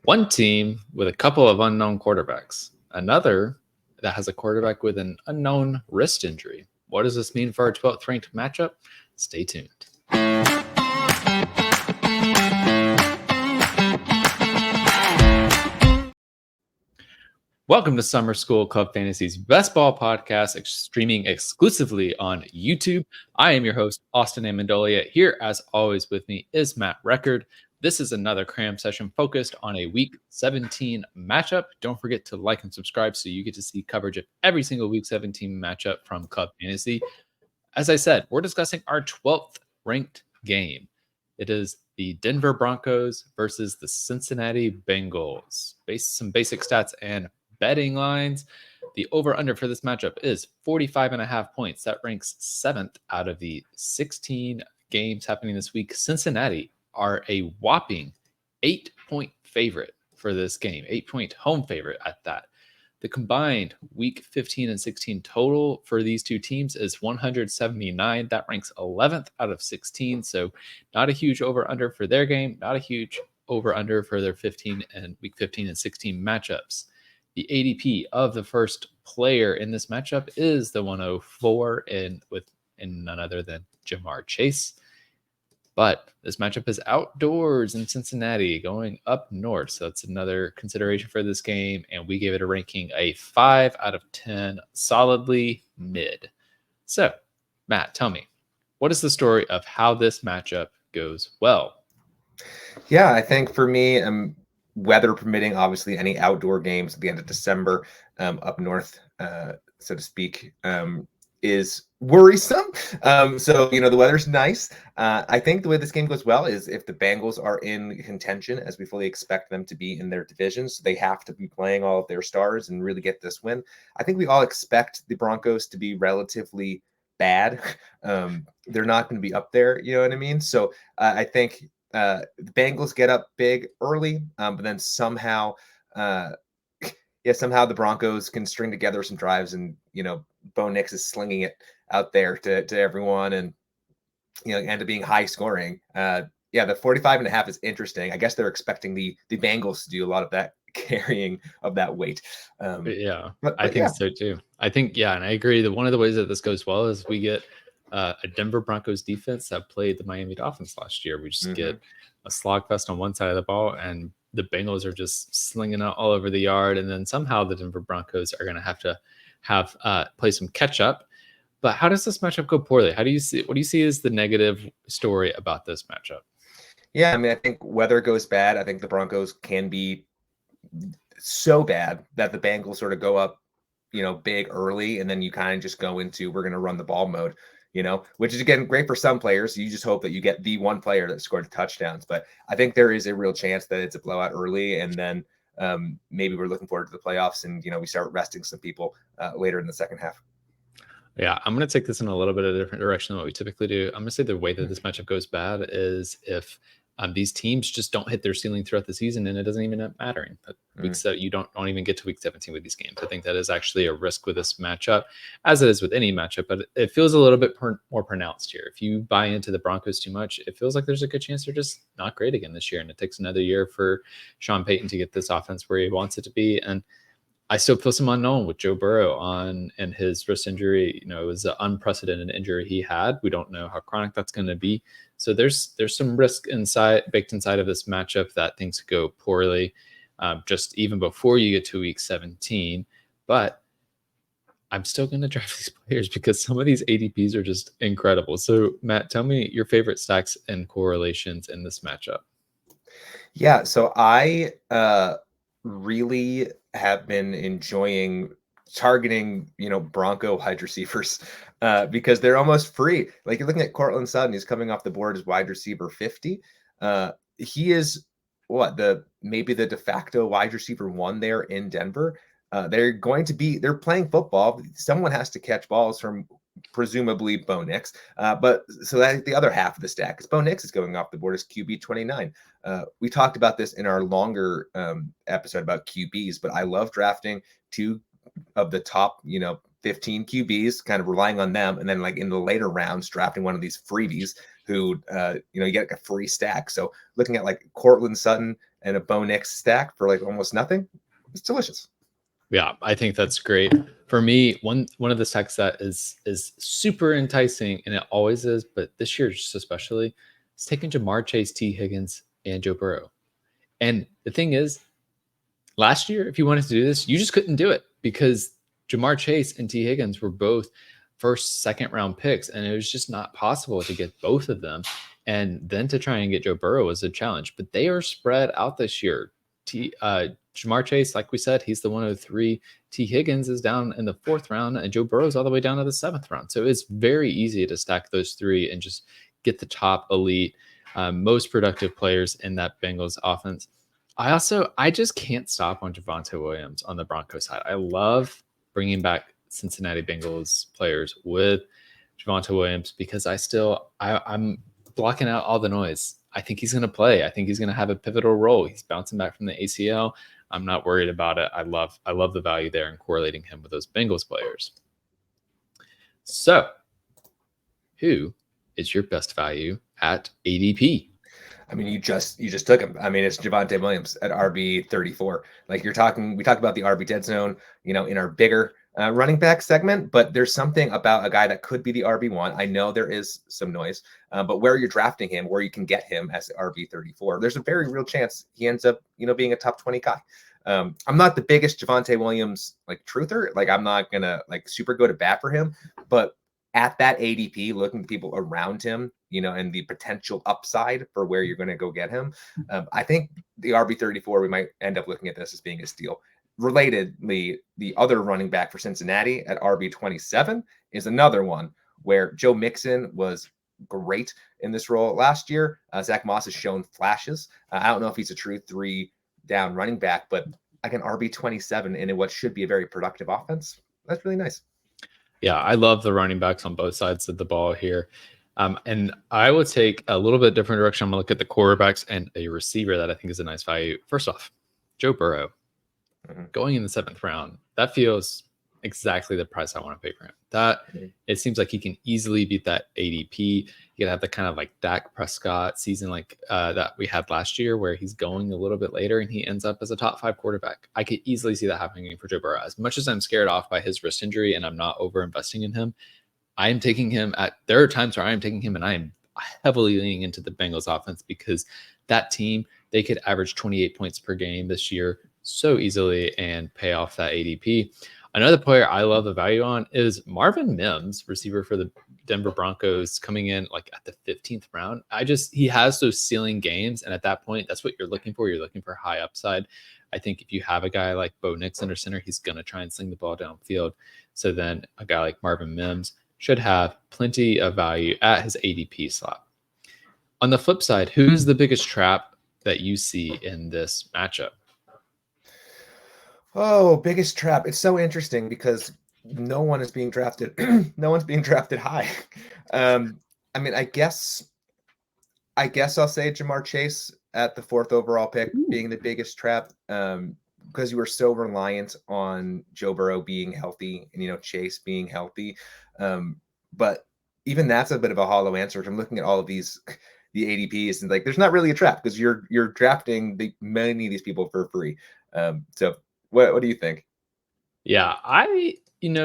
One team with a couple of unknown quarterbacks, another that has a quarterback with an unknown wrist injury. What does this mean for our 12th ranked matchup? Stay tuned. Welcome to Summer School Club Fantasy's best ball podcast, streaming exclusively on YouTube. I am your host, Austin Amandolia. Here, as always, with me is Matt Record. This is another CRAM session focused on a Week 17 matchup. Don't forget to like and subscribe so you get to see coverage of every single Week 17 matchup from Club Fantasy. As I said, we're discussing our 12th ranked game. It is the Denver Broncos versus the Cincinnati Bengals. Some basic stats and betting lines. The over-under for this matchup is 45.5 points. That ranks 7th out of the 16 games happening this week. Cincinnati are a whopping 8-point favorite for this game, 8-point home favorite at that. The combined week 15 and 16 total for these two teams is 179. That ranks 11th out of 16. So not a huge over-under for their game, not a huge over-under for their week 15 and 16 matchups. The ADP of the first player in this matchup is the 104 and none other than Jamar Chase. But this matchup is outdoors in Cincinnati, going up north. So that's another consideration for this game. And we gave it a ranking a 5 out of 10, solidly mid. So, Matt, tell me, what is the story of how this matchup goes well? Yeah, I think for me, weather permitting, obviously any outdoor games at the end of December up north, so to speak, is worrisome. So, the weather's nice. I think the way this game goes well is if the Bengals are in contention, as we fully expect them to be in their division, so they have to be playing all of their stars and really get this win. I think we all expect the Broncos to be relatively bad. They're not going to be up there, you know what I mean? So I think the Bengals get up big early, but then somehow the Broncos can string together some drives, and Bo Nix is slinging it out there to everyone, and end up being high scoring. The 45.5 is interesting. I guess they're expecting the Bengals to do a lot of that carrying of that weight. I think so too. I think, and I agree that one of the ways that this goes well is we get a Denver Broncos defense that played the Miami Dolphins last year. We just get a slogfest on one side of the ball, and the Bengals are just slinging it all over the yard. And then somehow the Denver Broncos are going to have play some catch up. But how does this matchup go poorly? What do you see as the negative story about this matchup? Yeah, I mean, I think weather goes bad. I think the Broncos can be so bad that the Bengals sort of go up, big early, and then you kind of just go into we're going to run the ball mode, which is, again, great for some players. You just hope that you get the one player that scored the touchdowns. But I think there is a real chance that it's a blowout early, and then maybe we're looking forward to the playoffs, and, we start resting some people later in the second half. Yeah, I'm going to take this in a little bit of a different direction than what we typically do. I'm going to say the way that this matchup goes bad is if these teams just don't hit their ceiling throughout the season, and it doesn't even end up mattering. You don't even get to week 17 with these games. I think that is actually a risk with this matchup, as it is with any matchup, but it feels a little bit more pronounced here. If you buy into the Broncos too much, it feels like there's a good chance they're just not great again this year, and it takes another year for Sean Payton to get this offense where he wants it to be. And I still feel some unknown with Joe Burrow and his wrist injury. It was an unprecedented injury he had. We don't know how chronic that's going to be. So there's some risk baked inside of this matchup that things could go poorly, just even before you get to week 17. But I'm still going to draft these players because some of these ADPs are just incredible. So Matt, tell me your favorite stacks and correlations in this matchup. Yeah, so I really have been enjoying targeting, Bronco wide receivers because they're almost free. Like, you're looking at Cortland Sutton, he's coming off the board as wide receiver 50. He is maybe the de facto wide receiver 1 there in Denver. They're playing football. Someone has to catch balls from presumably Bo Nix. But so that's the other half of the stack, because Bo Nix is going off the board as QB 29. We talked about this in our longer episode about QBs, but I love drafting 2 of the top, 15 QBs, kind of relying on them. And then, like, in the later rounds, drafting one of these freebies who, you get like a free stack. So looking at like Cortland Sutton and a Bo Nix stack for like almost nothing. It's delicious. Yeah, I think that's great. For me, one of the stacks that is super enticing, and it always is, but this year just especially, is taking Jamar Chase, T. Higgins, and Joe Burrow. And the thing is, last year, if you wanted to do this, you just couldn't do it because Jamar Chase and T. Higgins were both first, second round picks, and it was just not possible to get both of them. And then to try and get Joe Burrow was a challenge, but they are spread out this year. Jamar Chase, like we said, he's the 103. T. Higgins is down in the 4th round, and Joe Burrow's all the way down to the 7th round. So it's very easy to stack those three and just get the top elite, most productive players in that Bengals offense. I just can't stop on Javonte Williams on the Broncos side. I love bringing back Cincinnati Bengals players with Javonte Williams because I'm blocking out all the noise. I think he's going to play. I think he's going to have a pivotal role. He's bouncing back from the ACL. I'm not worried about it. I love the value there and correlating him with those Bengals players. So, who is your best value at ADP? I mean, you just took him. I mean, it's Javonte Williams at RB 34. Like we talked about the RB dead zone, in our bigger running back segment, but there's something about a guy that could be the RB1. I know there is some noise, but where you're drafting him, where you can get him as RB 34, there's a very real chance he ends up, being a top 20 guy. I'm not the biggest Javonte Williams truther. Like I'm not gonna super go to bat for him, but at that ADP, looking at people around him, and the potential upside for where you're going to go get him, I think the RB 34, we might end up looking at this as being a steal. Relatedly, the other running back for Cincinnati at RB 27 is another one where Joe Mixon was great in this role last year. Zach Moss has shown flashes. I don't know if he's a true 3-down running back, but again, RB 27 in what should be a very productive offense. That's really nice. Yeah, I love the running backs on both sides of the ball here. And I would take a little bit different direction. I'm going to look at the quarterbacks and a receiver that I think is a nice value. First off, Joe Burrow going in the 7th round. That feels exactly the price I want to pay for him. It seems like he can easily beat that ADP. You could have the kind of like Dak Prescott season that we had last year where he's going a little bit later and he ends up as a top 5 quarterback. I could easily see that happening for Joe Burrow. As much as I'm scared off by his wrist injury and I'm not over investing in him, I am taking him there are times where I am taking him and I am heavily leaning into the Bengals offense because that team, they could average 28 points per game this year so easily and pay off that ADP. Another player I love the value on is Marvin Mims, receiver for the Denver Broncos, coming in at the 15th round. He has those ceiling games. And at that point, that's what you're looking for. You're looking for high upside. I think if you have a guy like Bo Nix under center, he's going to try and sling the ball downfield. So then a guy like Marvin Mims should have plenty of value at his ADP slot. On the flip side, who's the biggest trap that you see in this matchup? Oh, biggest trap. It's so interesting because no one is being drafted. No one's being drafted high. I mean, I guess I'll say Jamar Chase at the 4th overall pick being the biggest trap, because you were so reliant on Joe Burrow being healthy and, Chase being healthy. But even that's a bit of a hollow answer. I'm looking at all of the ADPs and there's not really a trap because you're drafting many of these people for free. So what do you think? Yeah,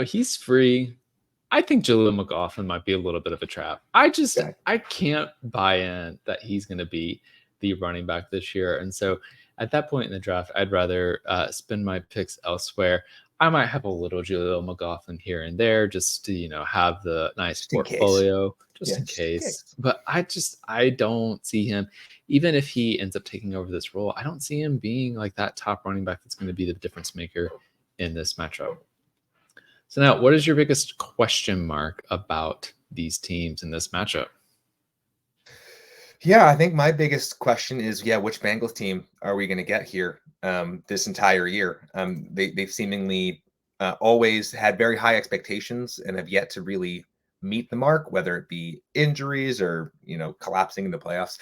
he's free. I think Jaleel McLaughlin might be a little bit of a trap. I can't buy in that he's going to be the running back this year. And so at that point in the draft, I'd rather spend my picks elsewhere. I might have a little Jaleel McLaughlin here and there just to, have the nice portfolio just in case. But I don't see him, even if he ends up taking over this role, I don't see him being like that top running back that's going to be the difference maker in this matchup. So now, what is your biggest question mark about these teams in this matchup? Yeah, I think my biggest question is, which Bengals team are we going to get here this entire year? They've seemingly always had very high expectations and have yet to really meet the mark, whether it be injuries or, collapsing in the playoffs.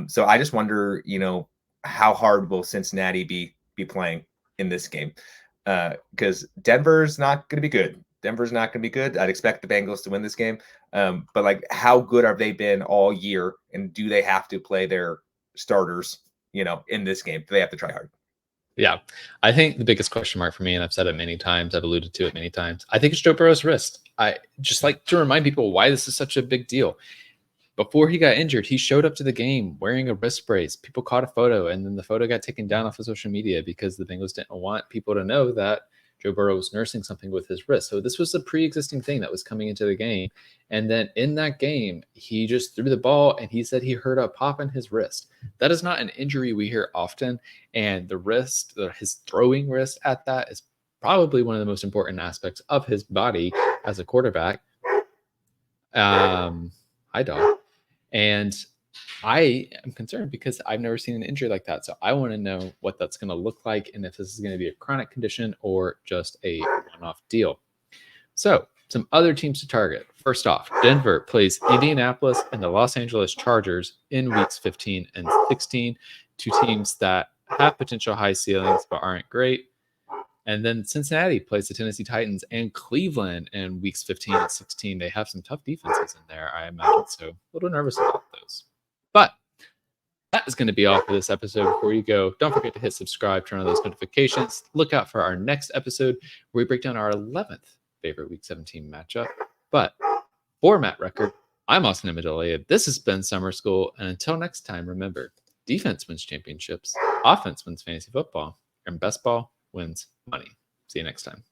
So I just wonder, how hard will Cincinnati be playing in this game? Because Denver's not going to be good. I'd expect the Bengals to win this game. But how good have they been all year? And do they have to play their starters, in this game. They have to try hard. Yeah, I think the biggest question mark for me, and I've said it many times, I've alluded to it many times, I think it's Joe Burrow's wrist. I just like to remind people why this is such a big deal. Before he got injured, he showed up to the game wearing a wrist brace. People caught a photo, and then the photo got taken down off of social media because the Bengals didn't want people to know that Joe Burrow was nursing something with his wrist. So this was a pre-existing thing that was coming into the game. And then in that game, he just threw the ball, and he said he heard a pop in his wrist. That is not an injury we hear often. And the wrist, his throwing wrist at that, is probably one of the most important aspects of his body as a quarterback. Hi, dog. And I am concerned because I've never seen an injury like that. So I want to know what that's going to look like and if this is going to be a chronic condition or just a one-off deal. So some other teams to target. First off, Denver plays Indianapolis and the Los Angeles Chargers in weeks 15 and 16, two teams that have potential high ceilings but aren't great. And then Cincinnati plays the Tennessee Titans and Cleveland in weeks 15 and 16. They have some tough defenses in there, I imagine. So a little nervous about those. But that is going to be all for this episode. Before you go, don't forget to hit subscribe, turn on those notifications. Look out for our next episode where we break down our 11th favorite week 17 matchup. But for Matt Record, I'm Austin Amandolia. This has been Summer School. And until next time, remember, defense wins championships, offense wins fantasy football, and best ball wins money. See you next time.